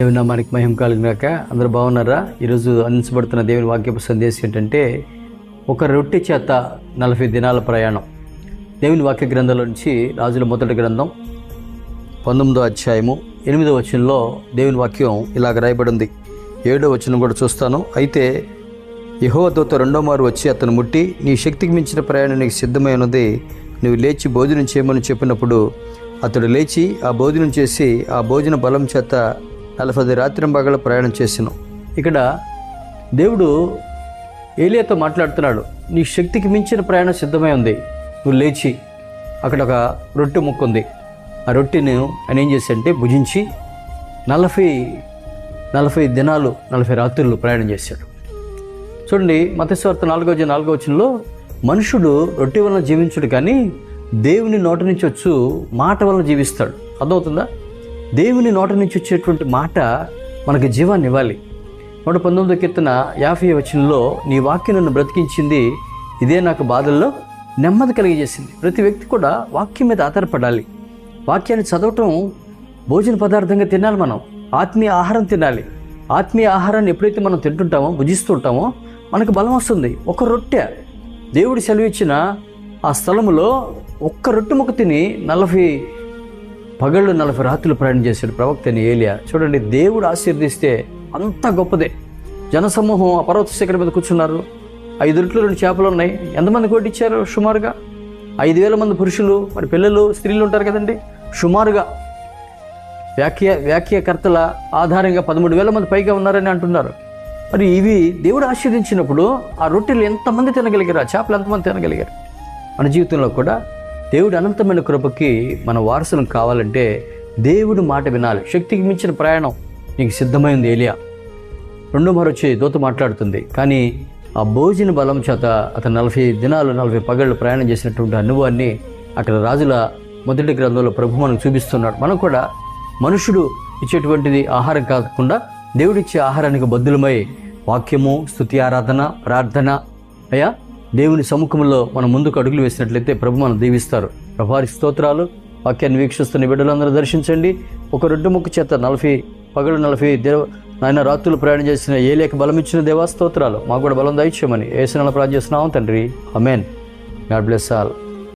దేవుని నామానికి మహిమ కలుగుగాక. అందరూ బాగున్నారా? ఈరోజు అందించబడుతున్న దేవుని వాక్యపు సందేశం ఏంటంటే, ఒక రొట్టె చేత 40 దినాల ప్రయాణం. దేవుని వాక్య గ్రంథంలో నుంచి రాజుల మొదటి గ్రంథం 19వ అధ్యాయము 8వ వచనంలో దేవుని వాక్యం ఇలాగ రాయబడింది. 7వ వచనం కూడా చూస్తాను. అయితే యెహోవా దూత రెండో మారు వచ్చి అతను ముట్టి, నీ శక్తికి మించిన ప్రయాణం నీకు సిద్ధమై ఉన్నది, నువ్వు లేచి భోజనం చేయమని చెప్పినప్పుడు అతడు లేచి ఆ భోజనం చేసి ఆ భోజన బలం చేత 40 రాత్రింబగళ్ళ ప్రయాణం చేసాను. ఇక్కడ దేవుడు ఏలియాతో మాట్లాడుతున్నాడు. నీ శక్తికి మించిన ప్రయాణం సిద్ధమై ఉంది, నువ్వు లేచి. అక్కడ ఒక రొట్టె ముక్క ఉంది. ఆ రొట్టెను ఆయన ఏం చేశాడంటే భుజించి 40 దినాలు 40 రాత్రులు ప్రయాణం చేశాడు. చూడండి, మత్తయి సువార్త 4వ వచనంలో మనుషుడు రొట్టె వలన జీవించుడు కానీ దేవుని నోటి నుంచి వచ్చు మాట వలన జీవిస్తాడు. అర్థమవుతుందా? దేవుని నోటి నుంచి వచ్చేటువంటి మాట మనకి జీవాన్ని ఇవ్వాలి. 119వ కీర్తన 50వ వచనంలో, నీ వాక్యం నన్ను బ్రతికించింది, ఇదే నాకు బాధల్లో నెమ్మది కలిగజేసింది. ప్రతి వ్యక్తి కూడా వాక్యం మీద ఆధారపడాలి. వాక్యాన్ని చదవటం భోజన పదార్థంగా తినాలి. మనం ఆత్మీయ ఆహారం తినాలి. ఆత్మీయ ఆహారాన్ని ఎప్పుడైతే మనం తింటుంటామో, భుజిస్తుంటామో మనకు బలం వస్తుంది. ఒక రొట్టె దేవుడు సెలవిచ్చిన ఆ స్థలములో ఒక్క రొట్టె ముక్క తిని 40 పగళ్ళు 40 రాత్రులు ప్రయాణం చేశాడు ప్రవక్త అని ఏలియా. చూడండి, దేవుడు ఆశీర్దిస్తే అంత గొప్పదే. జనసమూహం ఆ పర్వత శిఖరం మీద కూర్చున్నారు. 5 రొట్టెలు 2 చేపలు ఉన్నాయి. ఎంతమంది కోటిచ్చారు? సుమారుగా 5,000 మంది పురుషులు, మరి పిల్లలు స్త్రీలు ఉంటారు కదండి. సుమారుగా వ్యాఖ్యాకర్తల ఆధారంగా 13,000 మంది పైగా ఉన్నారని అంటున్నారు. మరి ఇవి దేవుడు ఆశీర్దించినప్పుడు ఆ రొట్టెలు ఎంతమంది తినగలిగారు? ఆ చేపలు ఎంతమంది తినగలిగారు? మన జీవితంలో కూడా దేవుడు అనంతమైన కృపకి మన వారసులం కావాలంటే దేవుడు మాట వినాలి. శక్తికి మించిన ప్రయాణం నీకు సిద్ధమైంది ఏలియా. రెండో మారు వచ్చి దూత మాట్లాడుతుంది. కానీ ఆ భోజన బలం చేత అతను 40 దినాలు 40 పగళ్ళు ప్రయాణం చేసినటువంటి అనుభవాన్ని అక్కడ రాజుల మొదటి గ్రంథంలో ప్రభు మనకు చూపిస్తున్నాడు. మనం కూడా మనుషుడు ఇచ్చేటువంటిది ఆహారం కాకుండా దేవుడిచ్చే ఆహారానికి బద్దులమై వాక్యము, స్తుతి, ఆరాధన, ప్రార్థన అయ్యా దేవుని సముఖంలో మనం ముందుకు అడుగులు వేసినట్లయితే ప్రభు మనం దీవిస్తారు. ప్రభారి స్తోత్రాలు. వాక్యాన్ని వీక్షిస్తున్న బిడ్డలందరూ దర్శించండి. ఒక రొట్టె ముక్క చేత 40 పగలు 40 రాత్రులు ప్రయాణం చేసిన ఏలియాకి బలం ఇచ్చిన దేవా స్తోత్రాలు. మాకు కూడా బలం దయచేయమని యేసు నామములో ప్రార్థిస్తున్నాం తండ్రి. ఆమేన్. God bless all.